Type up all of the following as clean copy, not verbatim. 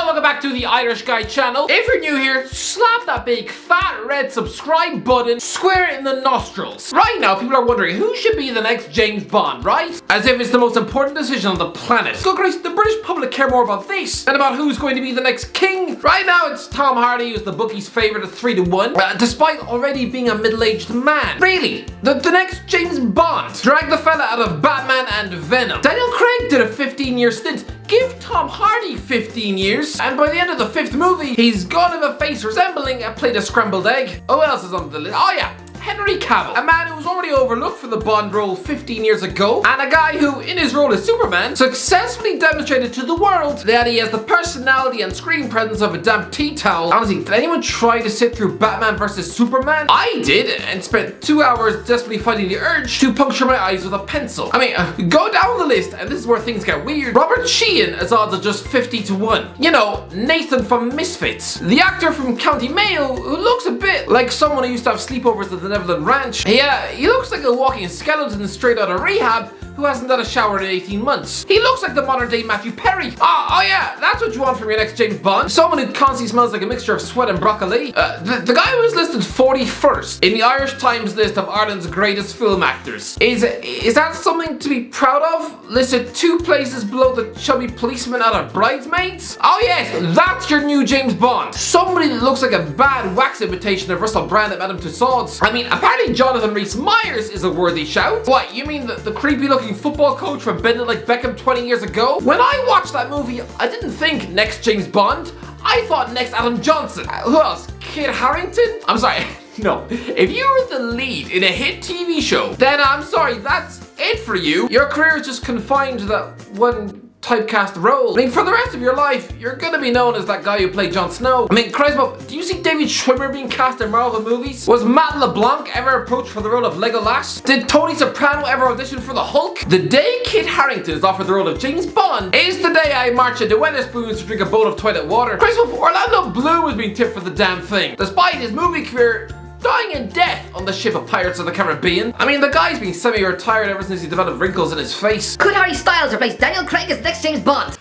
welcome back to the Irish Guy channel. If you're new here, slap that big fat red subscribe button square in the nostrils. Right now, people are wondering who should be the next James Bond, right? As if it's the most important decision on the planet. So Grace, the British public care more about this than about who's going to be the next king. Right now, it's Tom Hardy, who's the bookie's favourite at 3-1, despite already being a middle-aged man. Really, the next James Bond. Drag the fella out of Batman and Venom. Daniel Craig did a 15-year stint. Give Tom Hardy 15 years, and by the end of the 5th movie, he's gonna have a face resembling a plate of scrambled egg. Oh, what else is on the list? Oh yeah, Henry Cavill, a man who was already overlooked for the Bond role 15 years ago, and a guy who, in his role as Superman, successfully demonstrated to the world that he has the personality and screen presence of a damp tea towel. Honestly, did anyone try to sit through Batman vs Superman? I did, and spent 2 hours desperately fighting the urge to puncture my eyes with a pencil. I mean, go down the list, and this is where things get weird. Robert Sheehan as odds of just 50-1. You know, Nathan from Misfits. The actor from County Mayo, who looks a bit like someone who used to have sleepovers at the Neverland Ranch. He looks like a walking skeleton straight out of rehab who hasn't had a shower in 18 months. He looks like the modern day Matthew Perry. Oh yeah, that's what you want from your next James Bond. Someone who constantly smells like a mixture of sweat and broccoli. The guy who was listed 41st in the Irish Times list of Ireland's greatest film actors. Is that something to be proud of? Listed 2 places below the chubby policeman out of Bridesmaids? Oh yes, that's your new James Bond. Somebody that looks like a bad wax imitation of Russell Brand at Madame Tussauds. I mean, apparently Jonathan Rhys-Meyers is a worthy shout. What, you mean the creepy looking football coach from Bend It Like Beckham 20 years ago? When I watched that movie, I didn't think next James Bond. I thought next Adam Johnson. Who else? Kit Harington? I'm sorry. No, if you were the lead in a hit TV show, then I'm sorry, that's it for you. Your career is just confined to that one typecast role. I mean, for the rest of your life, you're gonna be known as that guy who played Jon Snow. I mean, Christ, do you see David Schwimmer being cast in Marvel movies? Was Matt LeBlanc ever approached for the role of Legolas? Did Tony Soprano ever audition for the Hulk? The day Kit Harington is offered the role of James Bond is the day I march into Wetherspoons to drink a bowl of toilet water. Christ, Orlando Bloom was being tipped for the damn thing, despite his movie career dying in death on the ship of Pirates of the Caribbean. I mean, the guy's been semi-retired ever since he developed wrinkles in his face. Could Harry Styles replace Daniel Craig as next James Bond?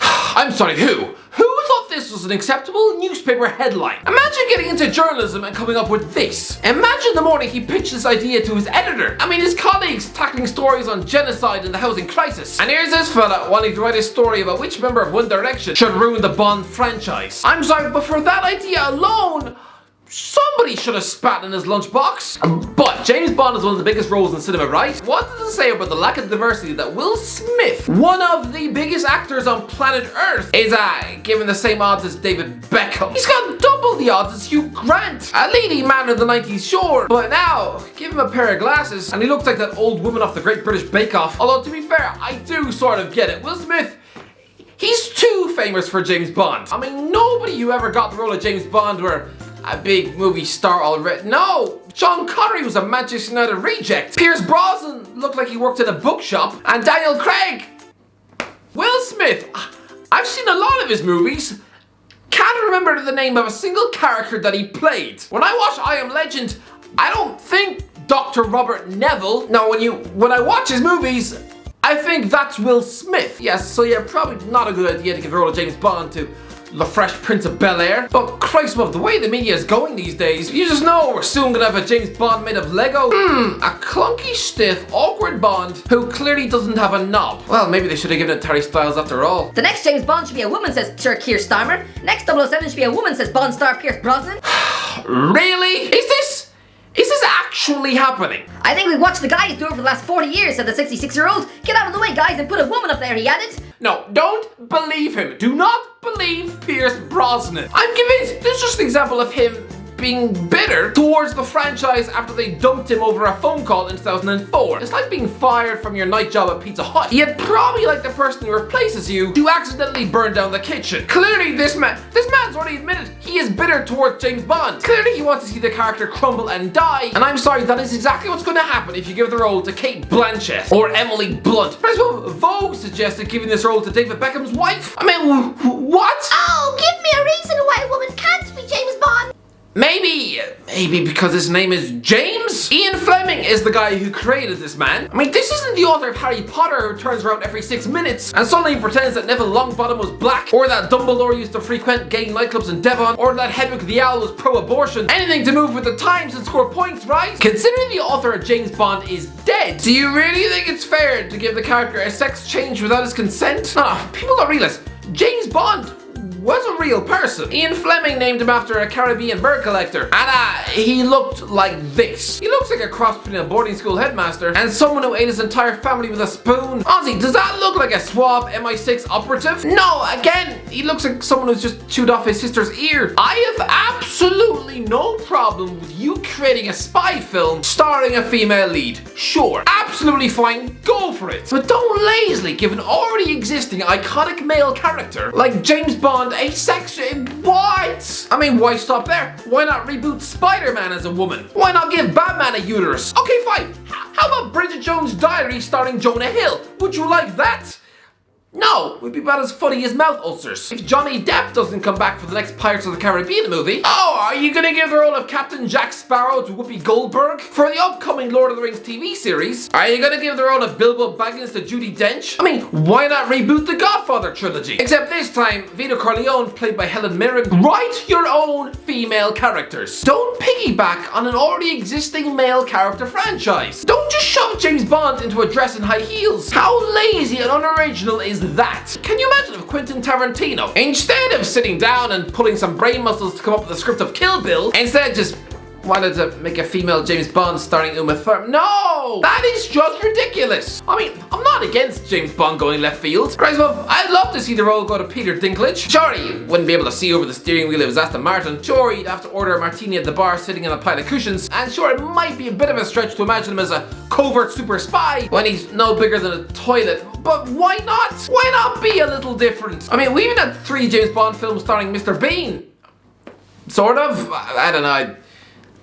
I'm sorry, who? Who thought this was an acceptable newspaper headline? Imagine getting into journalism and coming up with this. Imagine the morning he pitched this idea to his editor. I mean, his colleagues tackling stories on genocide and the housing crisis. And here's this fella wanting to write a story about which member of One Direction should ruin the Bond franchise. I'm sorry, but for that idea alone, somebody should have spat in his lunchbox. But James Bond is one of the biggest roles in cinema, right? What does it say about the lack of diversity that Will Smith, one of the biggest actors on planet Earth, is given the same odds as David Beckham? He's got double the odds as Hugh Grant, a leading man of the 90s, sure, but now give him a pair of glasses and he looks like that old woman off the Great British Bake Off. Although to be fair, I do sort of get it. Will Smith, he's too famous for James Bond. I mean, nobody who ever got the role of James Bond were a big movie star already. No! Sean Connery was a Manchester United reject. Pierce Brosnan looked like he worked in a bookshop. And Daniel Craig. Will Smith. I've seen a lot of his movies. Can't remember the name of a single character that he played. When I watch I Am Legend, I don't think Dr. Robert Neville. No, when I watch his movies, I think that's Will Smith. Yes, so yeah, probably not a good idea to give the role of James Bond to The Fresh Prince of Bel-Air. But Christ above, the way the media is going these days, you just know we're soon gonna have a James Bond made of Lego. A clunky, stiff, awkward Bond who clearly doesn't have a knob. Well, maybe they should have given it to Harry Styles after all. The next James Bond should be a woman, says Sir Keir Starmer. Next 007 should be a woman, says Bond star Pierce Brosnan. Really? Is this actually happening? I think we've watched the guys do it for the last 40 years, said the 66-year-old. Get out of the way, guys, and put a woman up there, he added. No, don't believe him. Do not believe Pierce Brosnan. I'm convinced this is just an example of him being bitter towards the franchise after they dumped him over a phone call in 2004. It's like being fired from your night job at Pizza Hut. You'd probably like the person who replaces you to accidentally burn down the kitchen. Clearly this man's already admitted he is bitter towards James Bond. Clearly he wants to see the character crumble and die. And I'm sorry, that is exactly what's going to happen if you give the role to Kate Blanchett or Emily Blunt. First of all, Vogue suggested giving this role to David Beckham's wife. I mean, what? Oh, give me a reason why a woman can't be James Bond. Maybe Maybe because his name is James? Ian Fleming is the guy who created this man. I mean, this isn't the author of Harry Potter who turns around every 6 minutes and suddenly pretends that Neville Longbottom was black, or that Dumbledore used to frequent gay nightclubs in Devon, or that Hedwig the Owl was pro-abortion. Anything to move with the times and score points, right? Considering the author of James Bond is dead, do you really think it's fair to give the character a sex change without his consent? No, people don't realize James Bond was a real person. Ian Fleming named him after a Caribbean bird collector. And he looked like this. He looks like a cross between a boarding school headmaster and someone who ate his entire family with a spoon. Ozzy, does that look like a suave MI6 operative? No, again, he looks like someone who's just chewed off his sister's ear. I have absolutely no problem with you creating a spy film starring a female lead. Sure, absolutely fine, go for it. But don't lazily give an already existing iconic male character like James Bond a sex... What? I mean, why stop there? Why not reboot Spider-Man as a woman? Why not give Batman a uterus? Okay, fine. How about Bridget Jones' Diary starring Jonah Hill? Would you like that? No, it would be about as funny as mouth ulcers. If Johnny Depp doesn't come back for the next Pirates of the Caribbean movie, are you gonna give the role of Captain Jack Sparrow to Whoopi Goldberg? For the upcoming Lord of the Rings TV series, are you gonna give the role of Bilbo Baggins to Judi Dench? I mean, why not reboot the Godfather trilogy? Except this time, Vito Corleone, played by Helen Mirren. Write your own female characters. Don't piggyback on an already existing male character franchise. Don't just shove James Bond into a dress and high heels. How lazy and unoriginal is that? Can you imagine if Quentin Tarantino, instead of sitting down and pulling some brain muscles to come up with a script of Kill Bill, instead just wanted to make a female James Bond starring Uma Thurman? No! That is just ridiculous. I mean, I'm not against James Bond going left field. Right, well, I'd love to see the role go to Peter Dinklage. Sure, you wouldn't be able to see over the steering wheel of his Aston Martin. Sure, you'd have to order a martini at the bar sitting on a pile of cushions. And sure, it might be a bit of a stretch to imagine him as a covert super spy when he's no bigger than a toilet. But why not? Why not be a little different? I mean, we even had 3 James Bond films starring Mr. Bean. Sort of. I don't know. I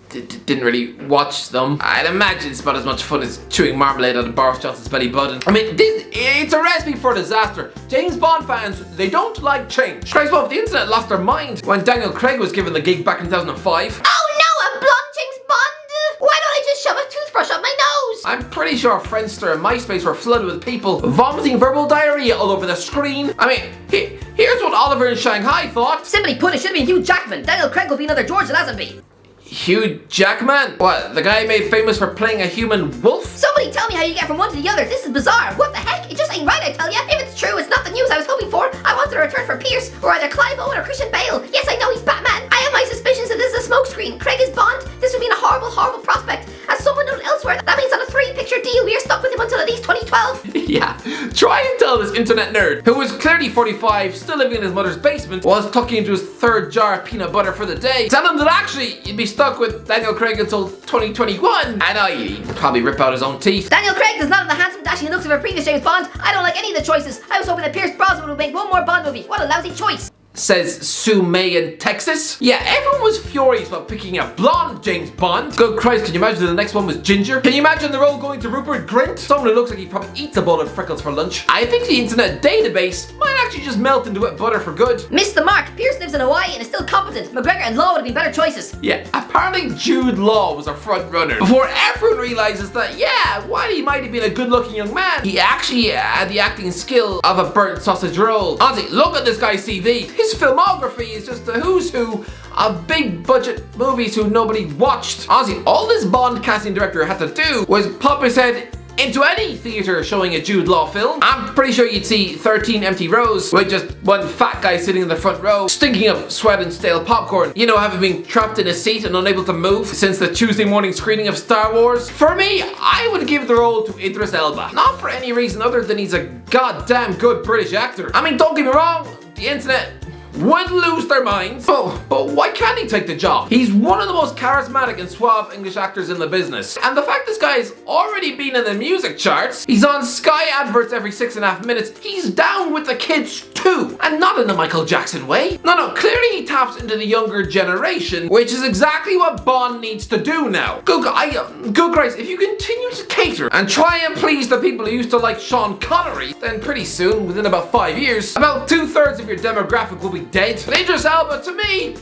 didn't really watch them. I'd imagine it's about as much fun as chewing marmalade out of Boris Johnson's belly button. I mean, it's a recipe for disaster. James Bond fans, they don't like change. Christ, well, the internet lost their mind when Daniel Craig was given the gig back in 2005. Oh no, a blonde James Bond! Why don't I just shove a toothbrush up my nose? I'm pretty sure Friendster and MySpace were flooded with people vomiting verbal diarrhea all over the screen. I mean, here's what Oliver in Shanghai thought. Simply put, it should have been Hugh Jackman. Daniel Craig will be another George Lazenby. Hugh Jackman? What, the guy made famous for playing a human wolf? Somebody tell me how you get from one to the other. This is bizarre. What the heck? It just ain't right, I tell ya. If it's true, it's not the news I was hoping for. I wanted a return for Pierce, or either Clive Owen or Christian Bale. Yes, I know he's Batman. I have my suspicions that this is a smokescreen. Craig is Bond. This would mean a horrible, horrible prospect. As someone known elsewhere, that means on a 3-picture deal, we are stuck with him until at least 2012. Yeah, try and tell this internet nerd, who was clearly 45, still living in his mother's basement, was tucking into his 3rd jar of peanut butter for the day. Tell him that actually, you'd be stuck with Daniel Craig until 2021. I know, he'd probably rip out his own teeth. Daniel Craig does not have the handsome, dashing looks of a previous James Bond. I don't like any of the choices. I was hoping that Pierce Brosnan would make one more Bond movie. What a lousy choice. Says Sue May in Texas. Yeah, everyone was furious about picking a blonde James Bond. Good Christ, can you imagine the next one was ginger? Can you imagine the role going to Rupert Grint? Someone who looks like he probably eats a bowl of Freckles for lunch. I think the internet database might actually just melt into wet butter for good. Missed the mark. Pierce lives in Hawaii and is still competent. McGregor and Law would have been better choices. Yeah, apparently Jude Law was a front runner. Before everyone realizes that, yeah, while he might have been a good looking young man, he actually had the acting skill of a burnt sausage roll. Honestly, look at this guy's CV. His filmography is just a who's who of big budget movies who nobody watched. Honestly, all this Bond casting director had to do was pop his head into any theatre showing a Jude Law film. I'm pretty sure you'd see 13 empty rows with just one fat guy sitting in the front row, stinking of sweat and stale popcorn. You know, having been trapped in a seat and unable to move since the Tuesday morning screening of Star Wars. For me, I would give the role to Idris Elba. Not for any reason other than he's a goddamn good British actor. I mean, don't get me wrong, the internet would lose their minds, but why can't he take the job? He's one of the most charismatic and suave English actors in the business. And the fact this guy's already been in the music charts, he's on Sky adverts every 6.5 minutes, he's down with the kids too. And not in the Michael Jackson way. No, clearly he taps into the younger generation, which is exactly what Bond needs to do now. Good Christ, if you continue to cater and try and please the people who used to like Sean Connery, then pretty soon, within about 5 years, about 2/3 of your demographic will be dead. But Idris Elba, to me,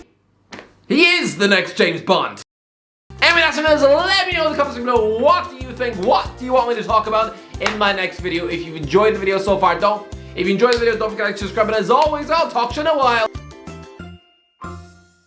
he is the next James Bond. Anyway, that's it, guys. Let me know in the comments below, what do you think? What do you want me to talk about in my next video? If you've enjoyed the video so far, if you enjoyed the video, don't forget to like, subscribe, and as always, I'll talk to you in a while.